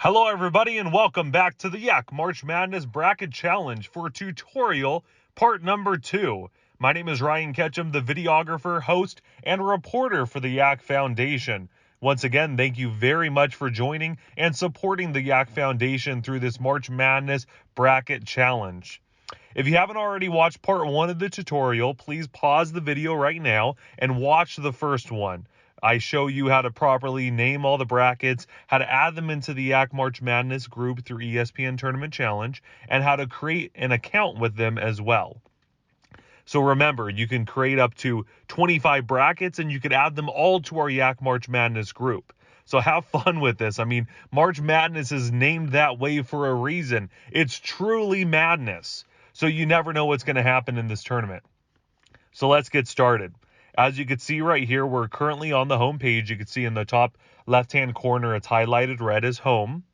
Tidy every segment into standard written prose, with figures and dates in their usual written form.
Hello everybody and welcome back to the YAC March Madness Bracket Challenge for tutorial part number 2. My name is Ryan Ketcham, the videographer, host, and reporter for the YAC Foundation. Once again, thank you very much for joining and supporting the YAC Foundation through this March Madness Bracket Challenge. If you haven't already watched part 1 of the tutorial, please pause the video right now and watch the first one. I show you how to properly name all the brackets, how to add them into the YAC March Madness group through ESPN Tournament Challenge, and how to create an account with them as well. So remember, you can create up to 25 brackets and you can add them all to our YAC March Madness group. So have fun with this. I mean, March Madness is named that way for a reason. It's truly madness. So you never know what's going to happen in this tournament. So let's get started. As you can see right here, we're currently on the home page. You can see in the top left-hand corner, it's highlighted red as home.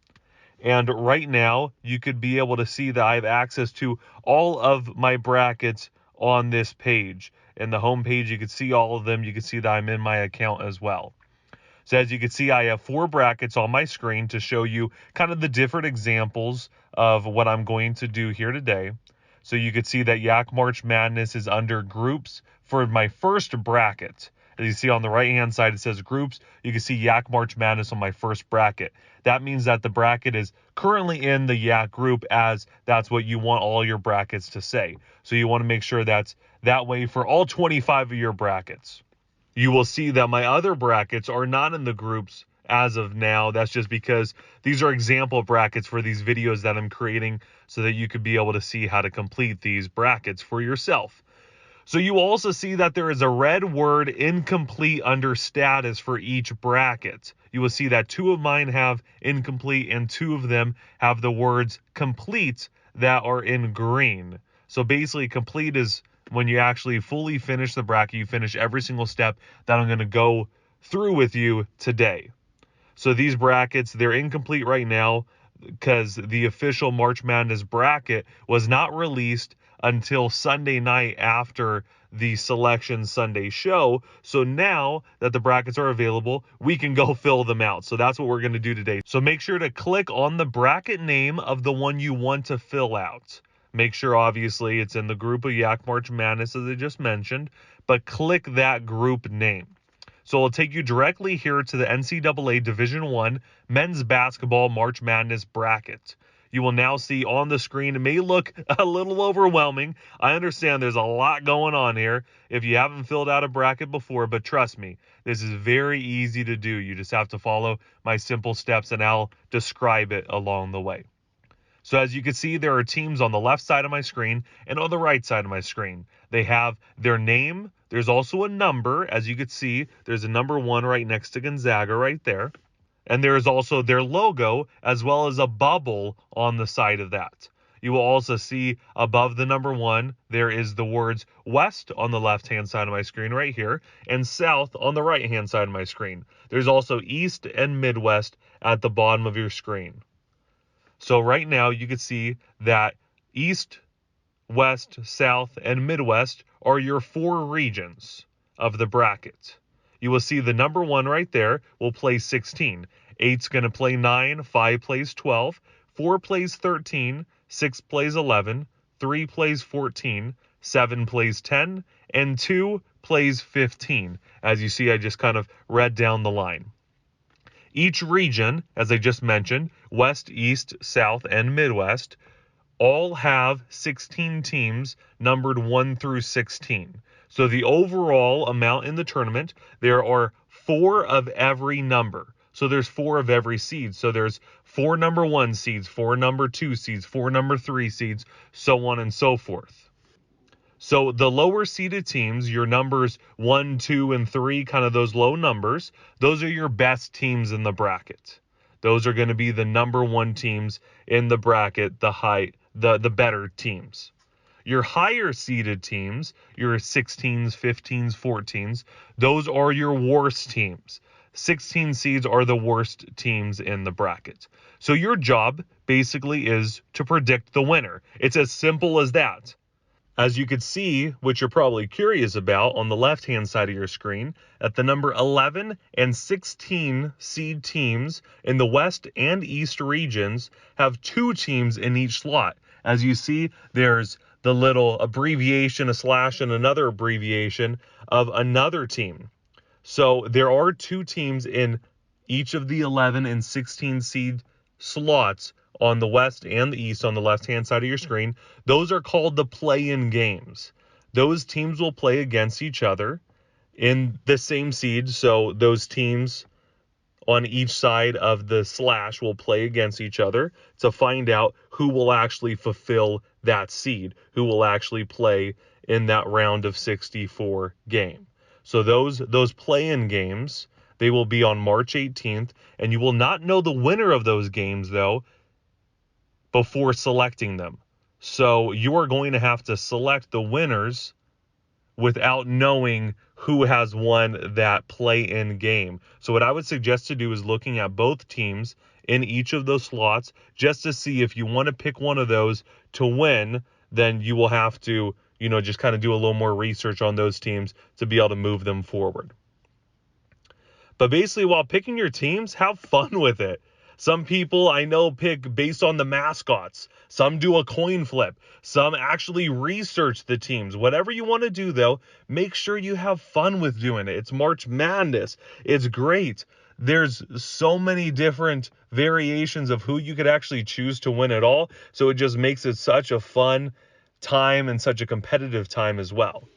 And right now, you could be able to see that I have access to all of my brackets on this page. In the home page, you can see all of them. You can see that I'm in my account as well. So as you can see, I have 4 brackets on my screen to show you kind of the different examples of what I'm going to do here today. So you can see that YAC March Madness is under groups for my first bracket. As you see on the right-hand side, it says groups. You can see YAC March Madness on my first bracket. That means that the bracket is currently in the YAC group, as that's what you want all your brackets to say. So you want to make sure that's that way for all 25 of your brackets. You will see that my other brackets are not in the groups as of now. That's just because these are example brackets for these videos that I'm creating so that you could be able to see how to complete these brackets for yourself. So you also see that there is a red word incomplete under status for each bracket. You will see that 2 of mine have incomplete and 2 of them have the words complete that are in green. So basically complete is when you actually fully finish the bracket, you finish every single step that I'm going to go through with you today. So these brackets, they're incomplete right now because the official March Madness bracket was not released until Sunday night after the Selection Sunday show. So now that the brackets are available, we can go fill them out. So that's what we're going to do today. So make sure to click on the bracket name of the one you want to fill out. Make sure, obviously, it's in the group of YAC March Madness, as I just mentioned, but click that group name. So it'll take you directly here to the NCAA Division I Men's Basketball March Madness bracket. You will now see on the screen, it may look a little overwhelming. I understand there's a lot going on here if you haven't filled out a bracket before, but trust me, this is very easy to do. You just have to follow my simple steps and I'll describe it along the way. So as you can see, there are teams on the left side of my screen and on the right side of my screen. They have their name. There's also a number. As you can see, there's a number 1 right next to Gonzaga right there. And there is also their logo as well as a bubble on the side of that. You will also see above the number 1, there is the words West on the left-hand side of my screen right here and South on the right-hand side of my screen. There's also East and Midwest at the bottom of your screen. So right now you can see that East, West, South, and Midwest are your 4 regions of the bracket. You will see the number 1 right there will play 16. 8's going to play 9, 5 plays 12, 4 plays 13, 6 plays 11, 3 plays 14, 7 plays 10, and 2 plays 15. As you see, I just kind of read down the line. Each region, as I just mentioned, West, East, South, and Midwest, all have 16 teams numbered 1 through 16. So the overall amount in the tournament, there are 4 of every number. So there's 4 of every seed. So there's 4 number 1 seeds, 4 number 2 seeds, 4 number 3 seeds, so on and so forth. So the lower seeded teams, your numbers 1, 2, and 3, kind of those low numbers, those are your best teams in the bracket. Those are going to be the number 1 teams in the bracket, the better teams. Your higher seeded teams, your 16s, 15s, 14s, those are your worst teams. 16 seeds are the worst teams in the bracket. So your job basically is to predict the winner. It's as simple as that. As you could see, which you're probably curious about on the left-hand side of your screen, at the number 11 and 16 seed teams in the West and East regions have 2 teams in each slot. As you see, there's the little abbreviation, a slash, and another abbreviation of another team. So there are 2 teams in each of the 11 and 16 seed slots on the West and the East on the left-hand side of your screen. Those are called the play-in games. Those teams will play against each other in the same seed. So those teams on each side of the slash will play against each other to find out who will actually fulfill that seed, who will actually play in that round of 64 game. So those play-in games, they will be on March 18th, and you will not know the winner of those games, though, before selecting them. So you are going to have to select the winners without knowing who has won that play-in game. So what I would suggest to do is looking at both teams in each of those slots just to see if you want to pick one of those to win. Then you will have to, just kind of do a little more research on those teams to be able to move them forward. But basically, while picking your teams, have fun with it. Some people I know pick based on the mascots. Some do a coin flip. Some actually research the teams. Whatever you want to do, though, make sure you have fun with doing it. It's March Madness. It's great. There's so many different variations of who you could actually choose to win it all. So it just makes it such a fun time and such a competitive time as well.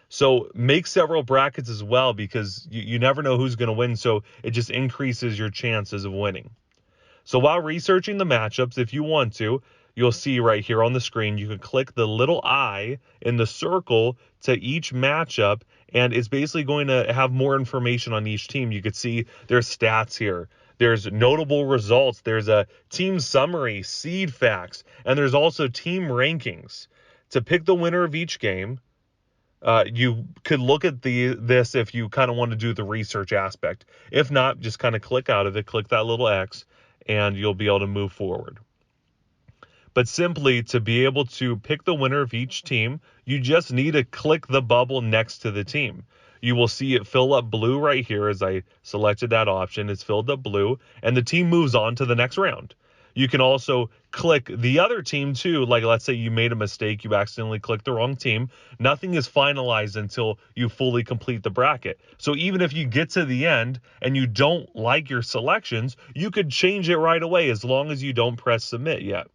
So make several brackets as well, because you never know who's going to win. So it just increases your chances of winning. So while researching the matchups, if you want to, you'll see right here on the screen, you can click the little I in the circle to each matchup, and it's basically going to have more information on each team. You could see there's stats here. There's notable results. There's a team summary, seed facts, and there's also team rankings. To pick the winner of each game, you could look at this if you kind of want to do the research aspect. If not, just kind of click out of it, click that little X, and you'll be able to move forward. But simply to be able to pick the winner of each team, you just need to click the bubble next to the team. You will see it fill up blue right here as I selected that option. It's filled up blue, and the team moves on to the next round. You can also click the other team too. Like, let's say you made a mistake, you accidentally clicked the wrong team. Nothing is finalized until you fully complete the bracket. So even if you get to the end and you don't like your selections, you could change it right away as long as you don't press submit yet.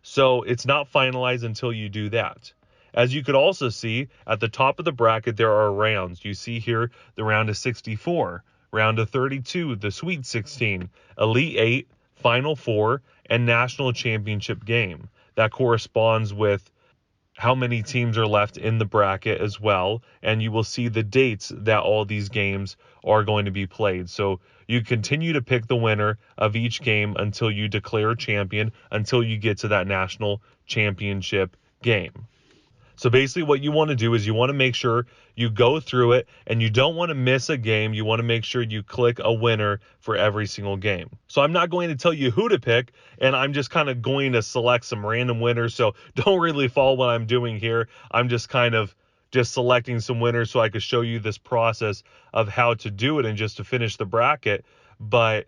So it's not finalized until you do that. As you could also see at the top of the bracket, there are rounds. You see here the round of 64, round of 32, the Sweet 16, Elite 8, Final Four, and National Championship game. That corresponds with how many teams are left in the bracket as well, and you will see the dates that all these games are going to be played. So you continue to pick the winner of each game until you declare champion, until you get to that National Championship game. So basically what you want to do is you want to make sure you go through it and you don't want to miss a game. You want to make sure you click a winner for every single game. So I'm not going to tell you who to pick, and I'm just kind of going to select some random winners. So don't really follow what I'm doing here. I'm just kind of selecting some winners so I could show you this process of how to do it and just to finish the bracket. But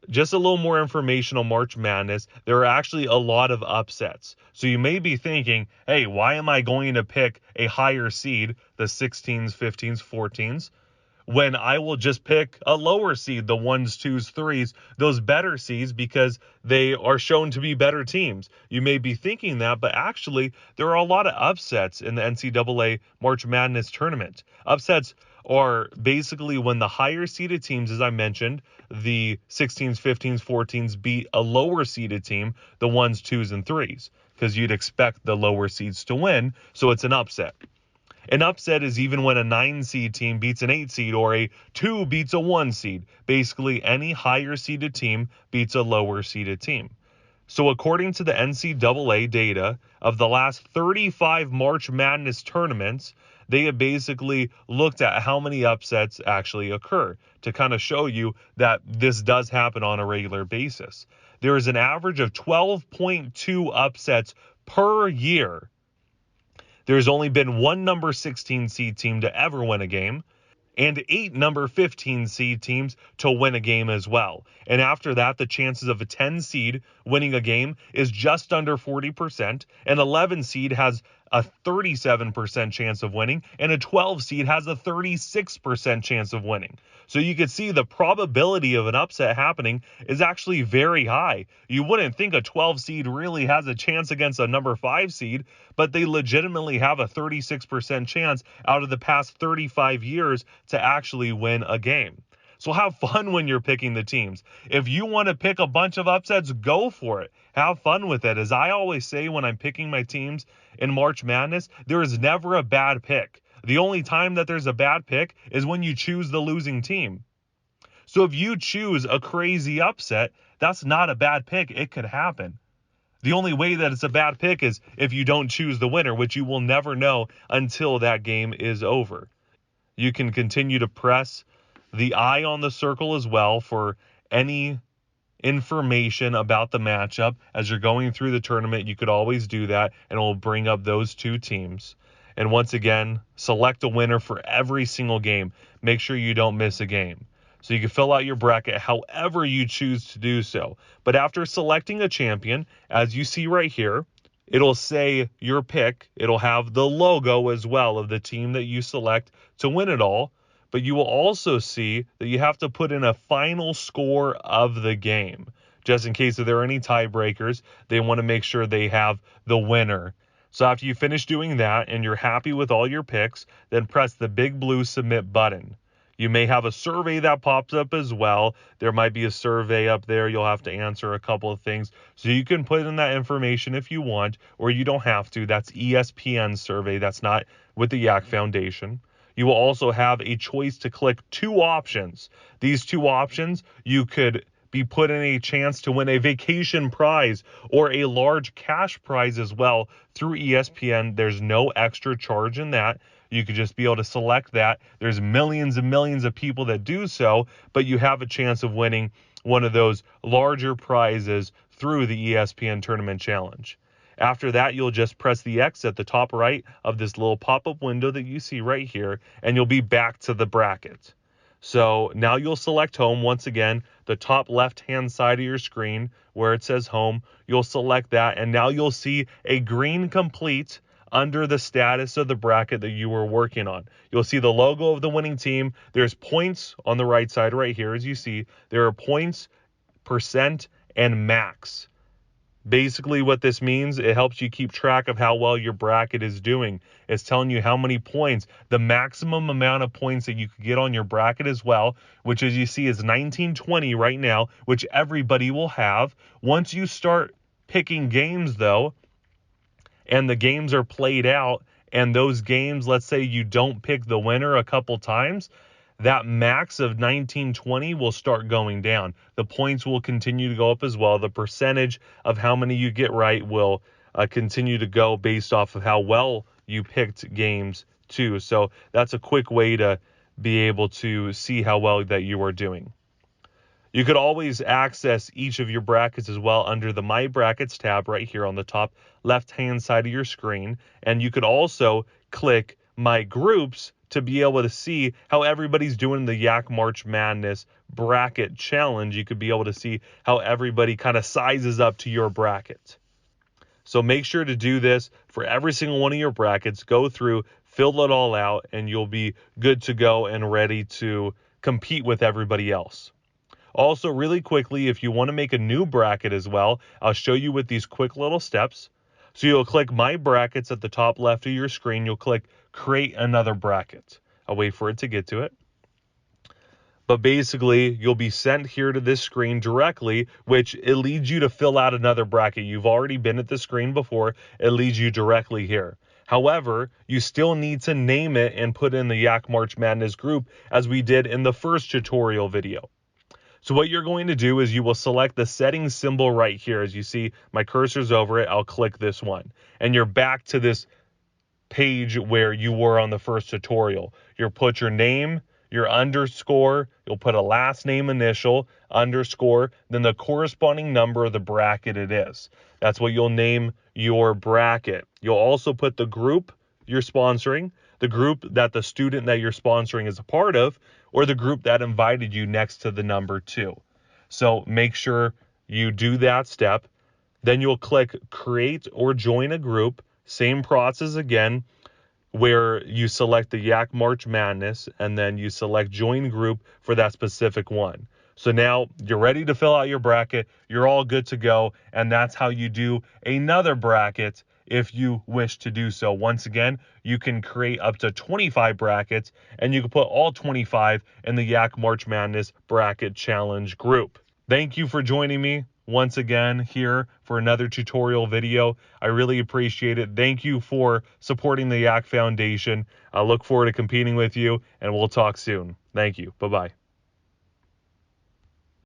just a little more information on March Madness. There are actually a lot of upsets. So you may be thinking, hey, why am I going to pick a higher seed, the 16s, 15s, 14s, when I will just pick a lower seed, the 1s, 2s, 3s, those better seeds, because they are shown to be better teams. You may be thinking that, but actually there are a lot of upsets in the NCAA March Madness tournament. Upsets are basically when the higher seeded teams, as I mentioned, the 16s, 15s, 14s, beat a lower seeded team, the 1s, 2s, and 3s, because you'd expect the lower seeds to win, so it's an upset. An upset is even when a 9 seed team beats an 8 seed or a 2 beats a 1 seed. Basically, any higher seeded team beats a lower seeded team. So according to the NCAA data of the last 35 March Madness tournaments, they have basically looked at how many upsets actually occur to kind of show you that this does happen on a regular basis. There is an average of 12.2 upsets per year. There's only been one number 16 seed team to ever win a game, and 8 number 15 seed teams to win a game as well. And after that, the chances of a 10 seed winning a game is just under 40%. An 11 seed has a 37% chance of winning, and a 12 seed has a 36% chance of winning. So you can see the probability of an upset happening is actually very high. You wouldn't think a 12 seed really has a chance against a number 5 seed, but they legitimately have a 36% chance out of the past 35 years to actually win a game. So have fun when you're picking the teams. If you want to pick a bunch of upsets, go for it. Have fun with it. As I always say when I'm picking my teams in March Madness, there is never a bad pick. The only time that there's a bad pick is when you choose the losing team. So if you choose a crazy upset, that's not a bad pick. It could happen. The only way that it's a bad pick is if you don't choose the winner, which you will never know until that game is over. You can continue to press the eye on the circle as well for any information about the matchup. As you're going through the tournament, you could always do that, and it will bring up those two teams. And once again, select a winner for every single game. Make sure you don't miss a game. So you can fill out your bracket however you choose to do so. But after selecting a champion, as you see right here, it'll say your pick. It'll have the logo as well of the team that you select to win it all. But you will also see that you have to put in a final score of the game. Just in case if there are any tiebreakers, they want to make sure they have the winner. So after you finish doing that and you're happy with all your picks, then press the big blue submit button. You may have a survey that pops up as well. There might be a survey up there. You'll have to answer a couple of things. So you can put in that information if you want, or you don't have to. That's ESPN survey. That's not with the YAC Foundation. You will also have a choice to click 2 options. These 2 options, you could be put in a chance to win a vacation prize or a large cash prize as well through ESPN. There's no extra charge in that. You could just be able to select that. There's millions and millions of people that do so, but you have a chance of winning one of those larger prizes through the ESPN Tournament Challenge. After that, you'll just press the X at the top right of this little pop-up window that you see right here, and you'll be back to the bracket. So now you'll select home. Once again, the top left-hand side of your screen where it says home, you'll select that, and now you'll see a green complete under the status of the bracket that you were working on. You'll see the logo of the winning team. There's points on the right side right here. As you see, there are points, percent, and max. Basically what this means, it helps you keep track of how well your bracket is doing. It's telling you how many points, the maximum amount of points that you could get on your bracket as well, which as you see is 1920 right now, which everybody will have. Once you start picking games though, and the games are played out, and those games, let's say you don't pick the winner a couple times, that max of 1920 will start going down. The points will continue to go up as well. The percentage of how many you get right will continue to go based off of how well you picked games too. So that's a quick way to be able to see how well that you are doing. You could always access each of your brackets as well under the My Brackets tab right here on the top left-hand side of your screen. And you could also click My Groups to be able to see how everybody's doing the YAC March Madness bracket challenge. You could be able to see how everybody kind of sizes up to your bracket. So make sure to do this for every single one of your brackets. Go through, fill it all out, and you'll be good to go and ready to compete with everybody else. Also, really quickly, if you want to make a new bracket as well, I'll show you with these quick little steps. So you'll click My Brackets at the top left of your screen. You'll click Create Another Bracket. I'll wait for it to get to it. But basically, you'll be sent here to this screen directly, which it leads you to fill out another bracket. You've already been at the screen before. It leads you directly here. However, you still need to name it and put in the YAC March Madness group as we did in the first tutorial video. So what you're going to do is you will select the settings symbol right here. As you see, my cursor's over it. I'll click this one. And you're back to this page where you were on the first tutorial. You'll put your name, your underscore, you'll put a last name initial, underscore, then the corresponding number of the bracket it is. That's what you'll name your bracket. You'll also put the group you're sponsoring, the group that the student that you're sponsoring is a part of, or the group that invited you next to the number 2. So make sure you do that step. Then you'll click create or join a group. Same process again, where you select the YAC March Madness and then you select join group for that specific one. So now you're ready to fill out your bracket. You're all good to go. And that's how you do another bracket if you wish to do so. Once again, you can create up to 25 brackets and you can put all 25 in the YAC March Madness Bracket Challenge group. Thank you for joining me once again here for another tutorial video. I really appreciate it. Thank you for supporting the YAC Foundation. I look forward to competing with you, and we'll talk soon. Thank you. Bye-bye.